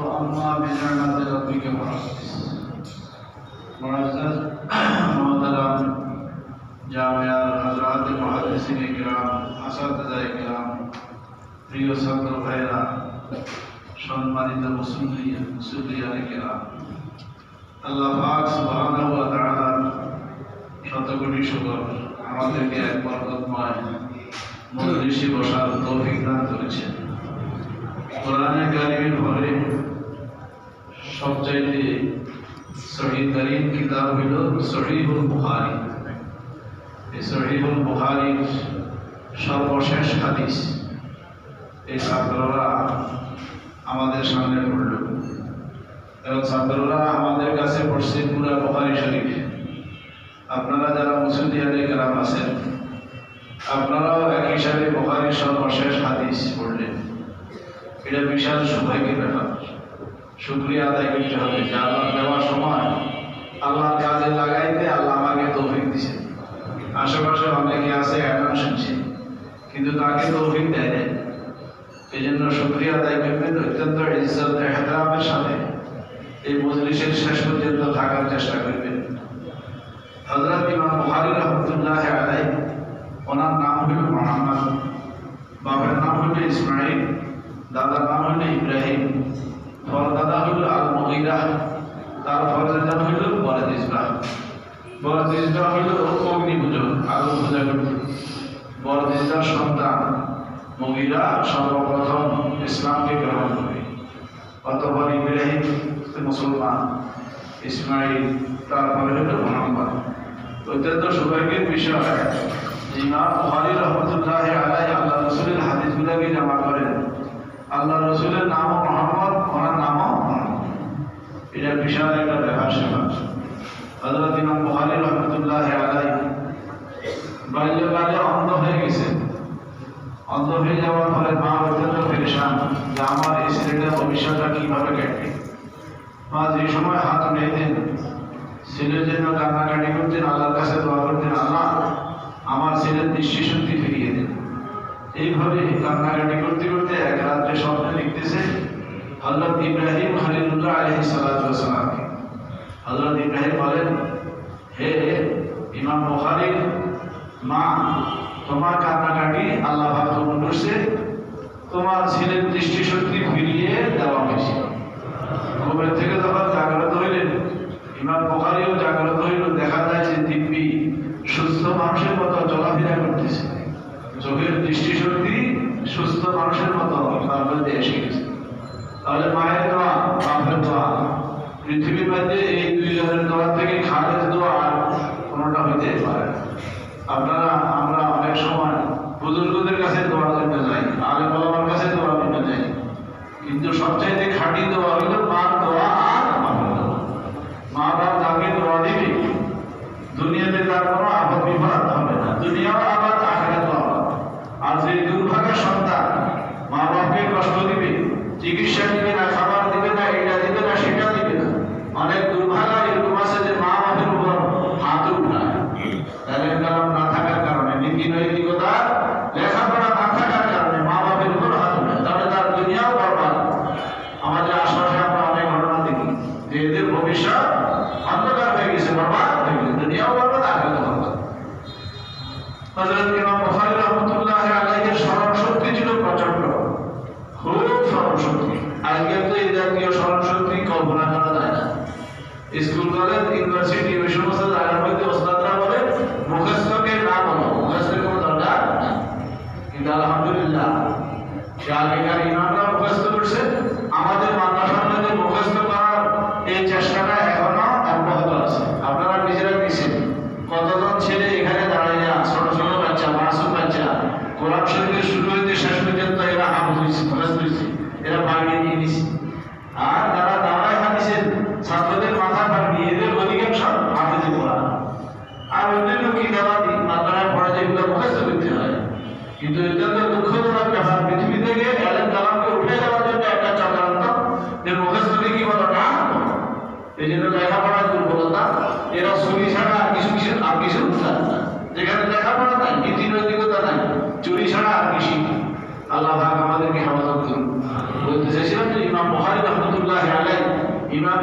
وأما بنعمة ربك فحدث معزز محترم জামিয়া হযরত মুহাদ্দিসিন কিরাম আসাতিজা কিরাম প্রিয় ছাত্র ভাইরা সম্মানিত মুসল্লিয়ান কিরাম আল্লাহ পাক সুবহানাহু ওয়া তাআলা শতকোটি শুকর আমাদেরকে এক বরকতময় মজলিসে বসার তৌফিক দান করেছেন। কোরআনে কারীমের পরে সবচাইতে সহিহ তরিন কিতাব হলো সহিহুল বুখারী। এই সহিহুল বুখারীর সর্বশেষ হাদিস এই ছাত্ররা আমাদের সামনে পড়ল এবং ছাত্ররা আমাদের কাছে পড়ছে পুরা বুখারী শরীফ। আপনারা যারা মুসল্লিয়ান কিরাম আছেন আপনারাও একই সাথে বুখারীর সর্বশেষ হাদিস পড়লেন। এটা বিশাল সৌভাগ্যের ব্যাপার। শুকরিয়া আদায় করতে হবে যে আল্লাহ দেওয়ার সময় আল্লাহর কাজে লাগাইতে আল্লাহ আমাকে তৌফিক দিয়েছেন। আশেপাশে অনেকে আছে এখন শুনছে কিন্তু তাকে তৌফিক দেয় না। এই জন্য শুকরিয়া আদায় করবেন, অত্যন্ত ইজ্জত এহতরামের সাথে এই মজলিসের শেষ পর্যন্ত থাকার চেষ্টা করবেন। হযরত ইমাম বুখারী রাহমাতুল্লাহি আলাইহি ওনার নাম হলো মুহাম্মদ, বাবার নাম হলো ইসমাঈল, দাদার নাম হলো ইব্রাহিম, দাদা হলো আল মুগীরা, তার ফরদাদা হলো বরদিজবাহ। বরদিজবাহ হলো অগ্নিপূজক, আগুন পূজা করত। বরদিজবাহ সন্তান মুগীরা সর্বপ্রথম ইসলামকে গ্রহণ করে। অতঃপর ইব্রাহিম মুসলমান, ইসমাঈল, তারপরে হলো মুহাম্মদ। অত্যন্ত সৌভাগ্যের বিষয় ইমাম বুখারী রাহমাতুল্লাহি আলাইহি আল্লাহ রাসূলের হাদিসগুলোকে জমা করেন। আল্লাহ রাসূলের নামও মুহাম্মদ, ওনার নামও মুহাম্মদ। এটা বিশাল একটা ব্যাপার স্যাপার। হযরত ইমাম বুখারী রাহমাতুল্লাহি আলাইহি বাল্যকালে অন্ধ হয়ে গেছেন। অন্ধ হয়ে যাওয়ার ফলে মা অত্যন্ত পেরেশান যে আমার এই ছেলেটার ভবিষ্যৎটা কিভাবে কাটবে। মা যে সময় হাত উঠাইতেন ছেলের জন্য কান্নাকাটি করতেন, আল্লাহর কাছে দোয়া করতেন, আল্লাহ আমার ছেলের দৃষ্টিশক্তি ফিরিয়ে দেন। এইভাবে কান্নাকাটি করতে করতে এক রাত্রে স্বপ্নে লিখতেছে হযরত ইব্রাহিম খলিলুল্লাহ আলাইহিস সালাতু ওয়াস সালাম। হযরত ইব্রাহিম বলেন, হে ইমাম বুখারীর মা, তোমার কান্নাকাটি আল্লাহ পাক কবুল করছে, তোমার ছেলের দৃষ্টিশক্তি ফিরিয়ে দেওয়া হয়েছে। ঘুমের থেকে যখন জাগ্রত হইলেন ইমাম বুখারীও জাগ্রত হইল। দেখা যায় যে দিব্যি সুস্থ মানুষের মতো চলাফেরা করতেছে, চোখের দৃষ্টিশক্তি সুস্থ মানুষের মতো তার মধ্যে এসে গেছে। তাহলে মায়ের দোয়া, বাপের দোয়া, পৃথিবীর মধ্যে এই দুইজনের দোয়া থেকে খালের দোয়া আর কোনোটা হইতে পারে না। আমরা অনেক সময় বুজুর্গদের কাছে দোয়া করতে যাই, আলেম ওলামার কাছে দোয়া করতে যাই, কিন্তু সবচাইতে খাঁটি দোয়া হইল মার দোয়া আর বাপের দোয়া। মা বাপ যাকে দোয়া দিবে দুনিয়াতে তার কোনো আপদ বিপদ হবে না, দুনিয়াও আবাদ আখিরাতও আবাদ। আর যে দুর্ভাগা সন্তান মা বাপকে কষ্ট দিবে, চিকিৎসা দিবে না, খাবার দিবে না, এটা দিবে না, সেটা দিবে না, অনেক দুর্ভাগা এরকম আছে যে মা বাপের উপর হাত উঠায়। তাদের কারণ না থাকার কারণে, নীতি নৈতিকতা লেখাপড়া না থাকার কারণে মা বাপের উপর হাত উঠায়, তাহলে তার দুনিয়াও বরবাদ। আমাদের আশপাশে আমরা অনেক ঘটনা দেখি যে এদের ভবিষ্যৎ অন্ধকার হয়ে গেছে, বরবাদ হয়ে গেছে, দুনিয়াও বরবাদ, আখিরাতও বরবাদ। হযরত ইমাম বুখারী রাহমাতুল্লাহি আলাইহির স্মরণ শক্তি ছিল প্রচন্ড, খুব স্মরণ শক্তি। আজকে তো এই জাতীয় স্মরণ শক্তি কল্পনা করা যায় না। স্কুল কলেজ ইউনিভার্সিটি ওই সমস্ত জায়গার মধ্যে ওস্তাদরা বলে মুখস্থকে না বলো, মুখস্থের কোনো দরকার নেই। কিন্তু আলহামদুলিল্লাহ সে আগেকার ইমামরা মুখস্থ করছে, আমাদের মাদ্রাসার মধ্যে মুখস্থ করার এই চেষ্টাটা এখনো অব্যাহত আছে। আপনারা নিজেরা দেখছেন কতজন ছেলে এখানে দাঁড়িয়ে ছোট ছোট বাচ্চা, মাসুম বাচ্চা, কোরআন শরীফের শুরু হইতে শেষ পর্যন্ত এরা হাফেজ হয়েছে, মুখস্থ হয়েছে, এরা বাগিয়ে নিয়ে নিছে। আর যারা দাঁড়ায় হাদিসের ছাত্রদের মাথা পাঠিয়ে এদের অধিকাংশ হাফেজ কোরআন। আর অন্যান্য কিতাবাদি মাদ্রাসায় পড়া যেগুলো মুখস্থ করতে হয়। কিন্তু অত্যন্ত দুঃখজনক ব্যাপার, পৃথিবী থেকে এলেম কালামকে উঠে দেওয়ার জন্য একটা চক্রান্ত যে মুখস্থকে কি বলো না, এই জন্য লেখাপড়ার দুর্বলতা। এরা চুরি ছাড়া আর কিছু জানে না। যেখানে লেখাপড়া নাই, নীতি নৈতিকতা নাই, চুরি ছাড়া আর কিছু। আল্লাহ পাক আমাদেরকে হেফাজত করুন। বলতে চাইছিলাম যে ইমাম বুখারী রাহমাতুল্লাহ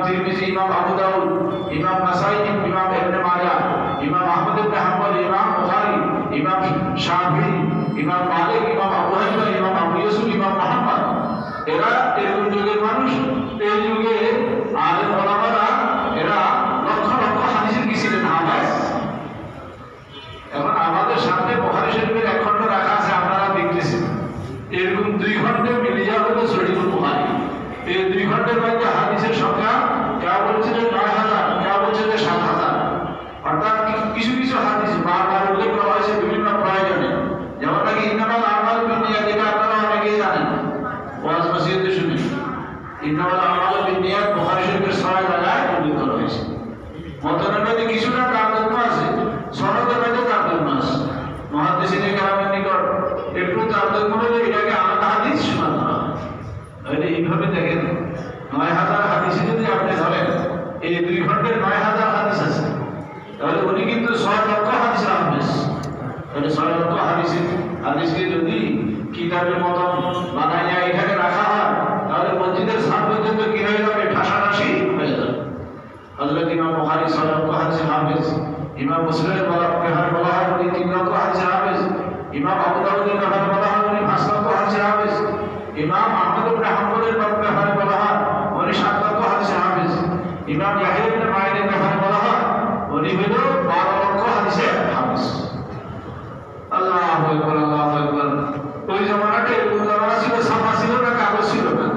তিরমিজি, ইমাম আবু দাউদ, ইমাম নাসাই, ইমাম ইবনে মাজাহ, ইমাম আহমদ ইবনে হাম্বল, ইমাম বুখারী, ইমাম শাফিঈ, ইমাম মালিক, ইমাম আবু হানিফা, ইমাম আবু ইউসুফ, ইমাম মুহাম্মদ, এরা এরকম যুগের মানুষ। এই যুগে আলেম ওলামারা এরা লক্ষ লক্ষ হাদিসের কি ছিলেন হাফেজ। এখন আমাদের সামনে বুখারী শরীফের এক খণ্ড রাখা আছে, আপনারা দেখতেছেন, এরকম 2 খণ্ডে মিলে যাবে সহিহুল বুখারী। এই 2 খণ্ডের মধ্যে হাদিসের সংখ্যা কেউ বলছে যে 9000, কেউ বলছে যে 7000। অর্থাৎ কিছু কিছু হাদিস বারবার উল্লেখ করা হয়েছে বিভিন্ন প্রয়োজনে, যেমন নাকি ইন্নামাল আমালু বিন্নিয়াত, যেটা আপনারা অনেকেই জানেন, ওয়াজ নসিহতে শুনেন। ইন্নামাল আমালু বিন্নিয়াত বুখারী শরীফের 6 জায়গায় উল্লেখ করা হয়েছে। মতনের মধ্যে কিছুটা তারতম্য আছে, সনদের মধ্যে তারতম্য আছে। মুহাদ্দিসিনে কেরামের নিকট একটু তারতম্য হলে এটাকে আলাদা হাদিস শোনানো হয়। তাহলে এইভাবে দেখেন, 9000 হাদিসে যদি আপনি ধরেন, এই 2 খণ্ডের 9000 হাদিস আছে, তাহলে উনি কিন্তু 6 লক্ষ হাদিসের হাফেজ। তাহলে 6 লক্ষ হাদিসকে যদি কিতাবের মতো বানাইয়া এখানে রাখা হয়, তাহলে মসজিদের ছাদ পর্যন্ত কি হয়ে যাবে, ঠাসাঠাসি হয়ে যাবে। হযরত ইমাম বুখারী 6 লক্ষ হাদিসের হাফেজ, ইমাম মুসলিমের ব্যাপারে বলা হয় উনি 3 লক্ষ হাদিসের হাফেজ, ইমাম আবু দাউদের ব্যাপারে বলা হয় উনি 5 লক্ষ হাদিসের হাফেজ, ইমাম আহমদ ইবনে হাম্বলের ব্যাপারে বলা হয় উনি 7 লক্ষ হাদিসের হাফেজ, ইমাম ইয়াহইয়া ইবনে মাঈনের ব্যাপারে বলা হয় উনি হইল 12 লক্ষ হাদিসের হাফেজ। আল্লাহু আকবার, আল্লাহু আকবার। ওই জামানাতে এরকম জামানা ছিল, ছাপা ছিল না, কাগজ ছিল না।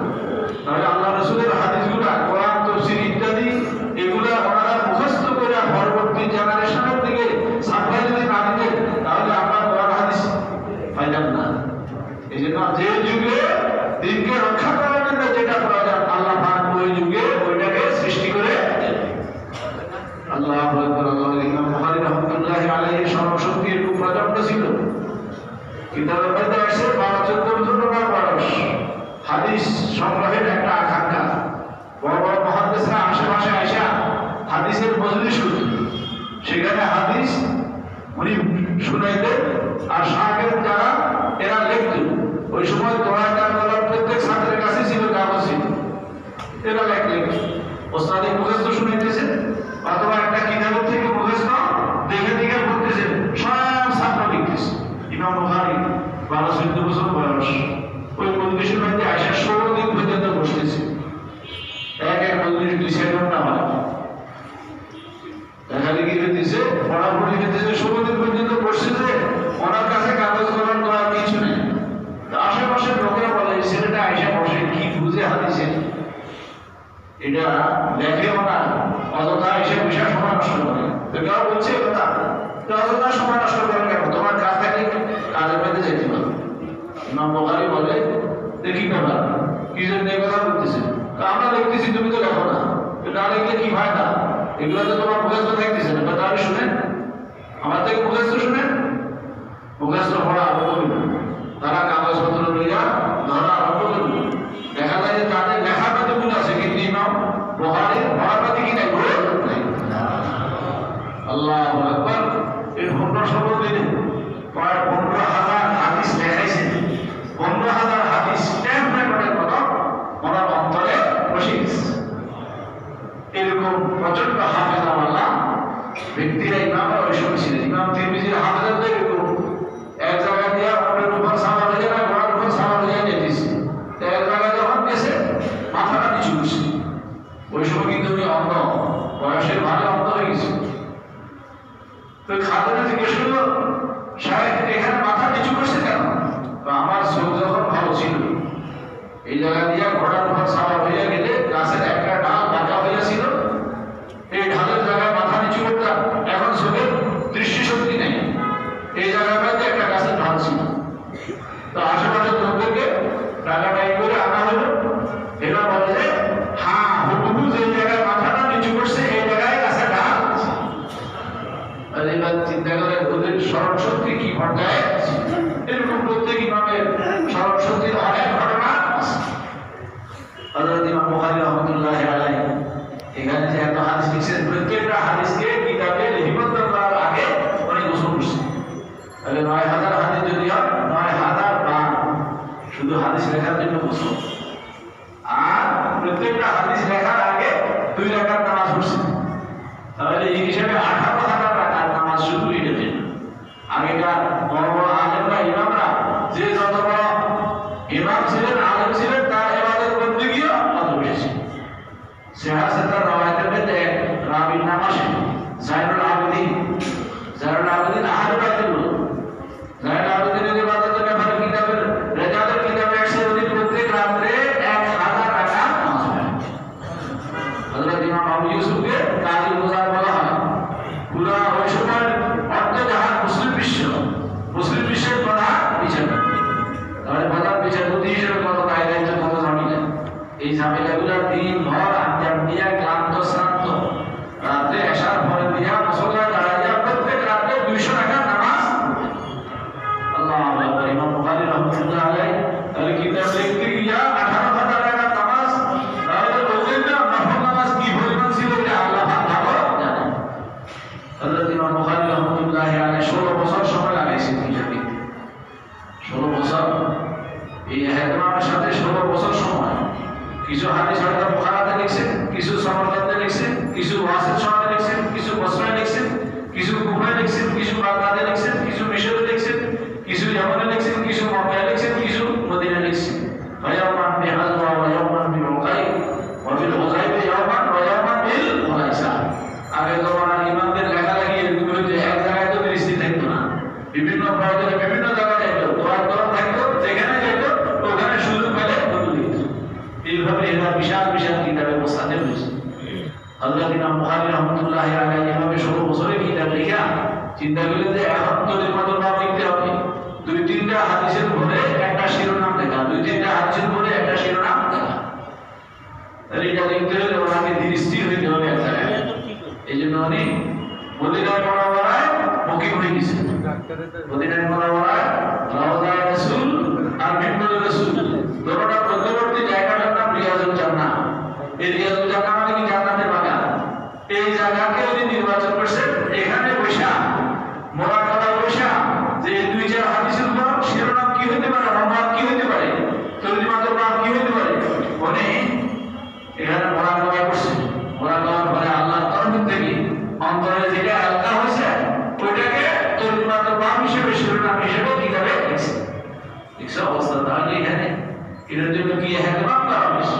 তাহলে আল্লাহ রাসূলের হাদিসগুলা, কোরআন, তাফসীর ইত্যাদি এগুলা ওনারা মুখস্থ করে পরবর্তী জেনারেশনের দিকে ছাপাই যদি না দিতেন, তাহলে আমরা কোরআন হাদিস পাইতাম না। এই জন্য যে যুগে দিনকে রক্ষা করার জন্য যেটা প্রয়োজন, আল্লাহ পাক ওই যুগে ওইটাকে সৃষ্টি করে দেন। আল্লাহু আকবার, আল্লাহু আকবার। ইমাম বুখারী রাহমাতুল্লাহি আলাইহি স্মরণশক্তি এরকম প্রচন্ড ছিল, কিতাবের মধ্যে আসে 12-14 বছর ওনার বয়স, হাদিস সংগ্রহের একটা আকাঙ্ক্ষা। বড় বড় মুহাদ্দিসরা আশেপাশে আইসা হাদিসের মজলিস করতেন, সেখানে হাদিস উনি শুনাইতেন, আর শাহের যারা এরা লিখতেন। ওই সময় দোয়ায় তার কলম প্রত্যেক ছাত্রের কাছে ছিল, কাগজ ছিল, এরা লেখলেন। ওস্তাদি মুখস্থ শুনাইতেছে, অথবা একটা কিতাবের থেকে মুখস্থ দেখে দেখে পড়তেছেন, সব ছাত্র লিখতেছে। ইমাম বুখারী 12-14 বছর বয়স, ওই মজলিসের মধ্যে আইসা 16 দিন পর্যন্ত বসতেছে। এক মজলিস 2-4 ঘন্টা হয়, লেখালেখি হইতেছে, পড়াপড়ি হইতেছে, 16 দিন পর্যন্ত বসতেছে। ওনার কাছে কাগজ কলম দেওয়ার কিছু নেই। আশেপাশের লোকেরা বলে, ছেলেটা আইসা বসে, কি বুঝে হাদিসে, এটা দেখেও না, অযথা এসে বসে সময় নষ্ট করে। তো কেউ বলছে কথা, অযথা সময় নষ্ট করে কেন, তোমার কাজ থাকলে কাজের মধ্যে যেতে পারো। ইমাম বুখারী বলে, দেখি ব্যাপার, কি জন্য এই কথা বলতেছে? আমরা দেখতেছি, তুমি তো লেখো না, না লিখলে কি ফায়দা? এগুলো তো তোমার মুখস্থ থাকতেছে না। তাহলে শুনেন, আমার থেকে মুখস্থ শুনেন, মুখস্থ পড়া আরম্ভ করবে। তারা কাগজপত্র লইয়া ধরা আরম্ভ করবে। দেখা যায় যে তাদের লেখার মধ্যে ভুল আছে, কিন্তু ইমাম বুখারীর পড়ার মধ্যে কি নাই, ভুল নাই। আল্লাহু আকবার। এই 15-16 দিনে প্রায় 15,000 হাদিস লেখাইছেন। 15,000 হাদিস স্ট্যাম্প রেকর্ডের মতো ওনার অন্তরে বসে গেছে। এরকম প্রচন্ড হাফেজ আল্লাহ ব্যক্তিরা, ইমামরা ওই সময় ছিলেন। ইমাম তিরমিজির হাফেজদের এরকম এক জায়গায় দিয়ে অন্যের উপর সামাল হয়ে যায়, ঘোড়ার উপর সামাল হয়ে যেতেছে। এক জায়গায় যখন গেছে, মাথাটা নিচু করছে। ওই সময় কিন্তু উনি অন্ধ, বয়সের ভালো অন্ধ হয়ে গেছে। তো খাদেরা জিজ্ঞেস করলো, সাহেব এখানে মাথা নিচু করছে কেন? আমার চোখ যখন ভালো ছিল, এই জায়গা দিয়ে ঘোড়ার উপর সামাল হইয়া গেলে গাছের একটা ডাল বাঁকা হইয়াছিল, এই ঢালের জায়গায় মাথা নিচু করতাম। এখন চোখের দৃষ্টিশক্তি নেই, এই জায়গাটাতে একটা গাছের ঢাল ছিল। তো আশেপাশের লোকদেরকে টাকাটাই করে আনা হলো। এরা বলে যে, হ্যাঁ হুবহু যে জায়গায় মাথাটা নিচু করছে, এই জায়গায় গাছের ডাল। আর এবার চিন্তা করে ওদের স্মরণ শক্তি কি ঘটায়। এরকম প্রত্যেক ইমামের স্মরণ শক্তির অনেক ঘটনা আছে। হযরত ইমাম বুখারী রাহমাতুল্লাহি আলাইহি এখানে যে এত হাদিস লিখছেন, প্রত্যেকটা হাদিসকে কিতাবে লিপিবদ্ধ করার আগে উনি গোসল করছেন। তাহলে 9000 হাদিস যদি হয়, 9000 বার শুধু হাদিস লেখার জন্য গোসল। আর প্রত্যেকটা হাদিস লেখার আগে 2 রাকাত নামাজ পড়ছে, তাহলে এই হিসাবে 18,000 রাকাত নামাজ শুধু এটাতে। আগেকার বড় বড় আলেমরা ইমামরা যে যত বড় ইমাম ছিলেন আলেম ছিলেন তার ইবাদত করতে গিয়ে কত বেশি। সিহাসাতার রাওয়ায়াতের মধ্যে এক রাবীর নাম আসে জাইনুল আবেদিন। জাইনুল আবেদিন আহলে বাইতের লোক। জাইনুল আবেদিনের ইবাদতের ব্যাপারে কিতাবের রেজালের কিতাবে আসছে উনি প্রত্যেক রাত্রে 1000 রাকাত নামাজ পড়েন। হযরত ইমাম আবু ইউসুফকে কাজী মুজার বলা হয়। পুরো ওই সময় অর্ধজাহান মুসলিম বিশ্বের প্রধান বিচারপতি। তাহলে প্রধান বিচারপতি হিসেবে কত দায়িত্ব, কত ঝামেলা। এই ঝামেলাগুলো দিন ভর আড্ডা দিয়া ক্লান্ত শ্রান্ত রাত্রে এসার পরে দিয়া মুসল্লায় দাঁড়াইয়া প্রত্যেক রাত্রে 200 রাকাত নামাজ। আল্লাহু আকবার। ইমাম বুখারী রাহমাতুল্লাহ আলাইহি তাহলে কিতাব লিখতে গিয়া 18,000 রাকাত নামাজ, তাহলে বলছেন না নফল নামাজ কি পরিমাণ ছিল এটা আল্লাহ ভালো জানেন। হযরত ইমাম বুখারী রাহমাতুল্লাহ আলাইহি 16 বছর সময় লাগাইছেন কিতাব লিখতে। 16 বছর এই ইহতিমামের সাথে 16 বছর সময়। কিছু হাদিস হয়তো বুখারীতে লিখছেন, কিছু সমরকান্দে লিখছেন, কিছু ওয়াসিত শহরে লিখছেন, কিছু বসরায় লিখছেন, কিছু কুফায় লিখছেন, কিছু বাগদাদে লিখছেন, কিছু মিশরে লিখছেন, কিছু ইয়ামানে লিখছেন, কিছু মক্কায় লিখছেন, কিছু মদিনায় লিখছেন। ওয়ায়ামান বিহাজওয়া ওয়া ইয়ামান বিউকাই ওয়া বিল হুযাইবা ইয়ামান ওয়া ইয়ামান বিল হুলাইসা। আগে জমানার ইমামদের লেখালেখি এগুলো হচ্ছে এক জায়গায় তো স্থির থাকতো না, বিভিন্ন প্রয়োজনে বিভিন্ন জায়গায় যেত, দোয়ার গরম থাকতো, যেখানে যেত ওখানে সুযোগ পেলে বলে দিত। এইভাবে এরা বিশাল বিশাল কিতাবের প্রস্তাবে হয়েছে। হযরত ইমাম বুখারী রাহমাতুল্লাহ আলাইহি এভাবে 16 বছরের কিতাব লেখা চিন্তা করলেন যে এখন তরিমাতুল বাব লিখতে হবে। 2-3টা হাদিসের পরে একটা শিরোনাম লেখা, 2-3টা হাদিসের পরে একটা শিরোনাম লেখা। তাহলে এটা লিখতে হলে ওনাকে ধীর স্থির হইতে হবে এক জায়গায়। এই জন্য উনি মদিনায় মুনাওয়ারায় মুকিম হয়ে গেছেন। মদিনায় মুনাওয়ারায় রাওযায়ে রাসূল আর মিম্বরে রাসূল দুটোটা মধ্যবর্তী জায়গাটার নাম রিয়াজুল জান্নাহ। এই রিয়াজুল জান্নাহ মানে কি জান্নাতের বাগান। এই জায়গাকে উনি নির্বাচন করছেন, এখানে বসা মুরাকাবা বসা যে 2-4 হাদিসের উপর শিরোনাম কি হতে পারে, অনুবাদ কি হতে পারে, তরজমাতুল বাব কি হতে পারে, উনি এখানে মুরাকাবা করছেন। মুরাকাবার পরে আল্লাহর তরফ থেকে অন্তরে যেটা হালকা হয়েছে ওইটাকে তরজমাতুল বাব হিসেবে শিরোনাম হিসেবে কিতাবে লিখছেন। লিখছে অবস্থা। তাহলে এখানে এটার জন্য কি ইহতিমাম করা হয়েছে,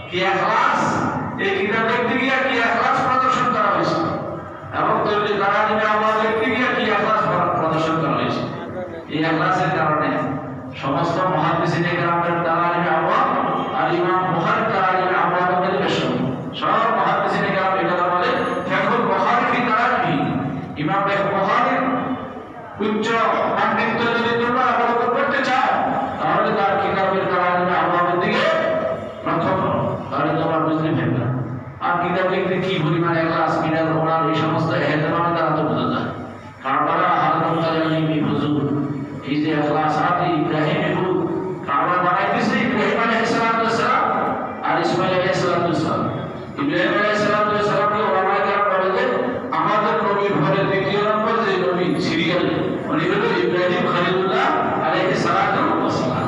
কি ইখলাস, এই কিতাব লিখতে গিয়ে কি ইখলাস প্রদর্শন করা হয়েছে, এবং তরজমা তারাজিমে আওয়াজ লিখতে গিয়ে কি ইখলাস প্রদর্শন করা হয়েছে। এই ইখলাসের কারণে সমস্ত মুহাদ্দিসিনে কেরামের তারাজিমে আওয়াজ আর ইমাম বুখারীর তারাজিমে আওয়াজ মধ্যে বেশ সব মুহাদ্দিসিনে কেরাম এটা বলে ফিকহুল বুখারী ফি তারাজিমি। ইমাম বুখারীর উচ্চ পাণ্ডিত্য যদি তোমরা অবলোকন করতে চাও তাহলে তার কিতাবের তারাজিমে আওয়াজের দিকে লক্ষ্য করো, তাহলে তোমরা বুঝতে পারবে। আর কিতাব লিখতে কি পরিমাণ ইখলাস, কিতাব ওনার এই সমস্ত ইহতিমামের দ্বারা তো বোঝা যায়। কারবালা হযরত তালিমি হুজুর এই যে ইখলাসাত ইব্রাহিম কাবা বানাইতেছে ইব্রাহিম আলাইহিস সালাম আর ইসমাঈল আলাইহিস সালাম। ইব্রাহিম আলাইহিস সালামকে ওলামায়ে কেরাম বলে যে আমাদের নবীর ঘরে দ্বিতীয় নম্বর যে নবী সিরিয়ালে উনি হলো ইব্রাহিম খলিলুল্লাহ আলাইহিস সালাম।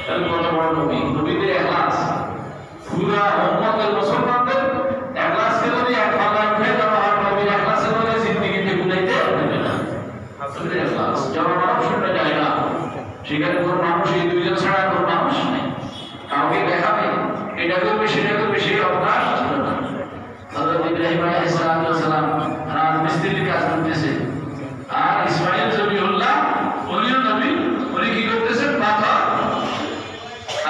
তাহলে কত বড় নবী, নবীদের ইখলাস পুরা উম্মতের মুসলমানদের ইখলাসকে যদি এক পাল্লায় উঠে দেওয়া হয় নবীর ইখলাসের বলে জিন্দেগিতে গুনাইতে হবে না। আসলে ইখলাস যারা মানুষ শুনতে যায় না, সেখানে কোনো মানুষ এই 2জন ছাড়া কোনো মানুষ নেই, কাউকে দেখাবে এটা করবে সেটা করবে সেই অবকাশ ছিল না। হযরত ইব্রাহিম আলাইহিস সালাম রাজমিস্ত্রির কাজ করতেছে, আর ইসমাঈল জবিহুল্লাহ উনিও নবী, উনি কি করতেছেন পাথর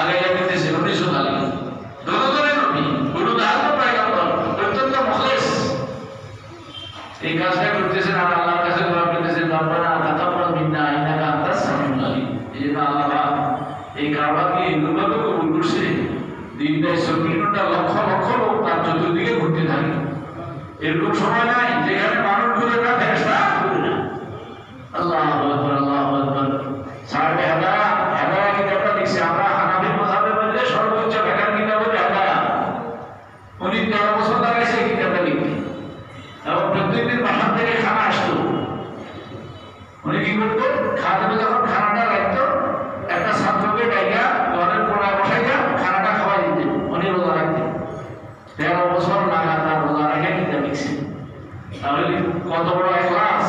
আগে দিতেছে, উনি সুদালি দুজনের নবী, গুরু দাহাল পয়গম্বর অত্যন্ত মুখলিস এই কাজটা করতেছেন। আর আল্লাহর কাছে দোয়া করতেছেন রব্বানা তাকাব্বাল মিন্না ইন্নাকা আনতাস সামিউল আলিম। এই জন্য আল্লাহ এই কাবাকে এমনভাবে কবুল করছে, দিনটায় 24 ঘন্টা লক্ষ লক্ষ লোক তার চতুর্দিকে ঘুরতে থাকে। এরকম সময় নাই যেখানে মানুষ ঘুরে না, ফেরেশতা ঘুরে না। আল্লাহু আকবার, আল্লাহু আকবার। সাহেবে হেদায়া কিতাবটা লিখছে, আমরা হানাফি মাযহাবের মধ্যে সর্বোচ্চ ব্যাখ্যার কিতাব হলো হেদায়া। উনি 13 বছর লাগাইছে এই কিতাবটা লিখতে, এবং প্রত্যেকদিন বাসা থেকে খানা আসতো। উনি কি করতো, খাদ্যে যখন খানাটা রাখতো একটা ছাত্রকে ডাইকা ঘরের কোনায় বসাইয়া খানাটা খাওয়াই দিতেন, উনি রোজা রাখতেন। 13 বছর তাহলে কত বড় ইখলাস,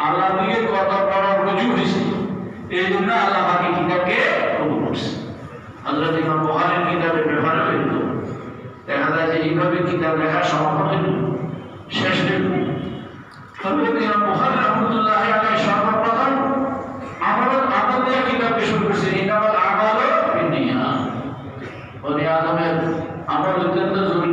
আল্লাহ দিকে কত বড় রুজু হয়েছে, এই জন্য আল্লাহ বাকি কিতাবকে কবুল করছে। হযরত ইমাম বুখারীর কিতাবের ব্যাপারে কিন্তু দেখা যায় যে এইভাবে কিতাব লেখা সম্ভব হয়নি, শেষ হয়নি। হযরত ইমাম বুখারী রাহমাতুল্লাহ আলাইহি সর্বপ্রথম আমল দিয়ে কিতাবকে শুরু করছে, ইন্নামাল আমালু বিন্নিয়াত। বনি আদমের আমল অত্যন্ত জরুরি।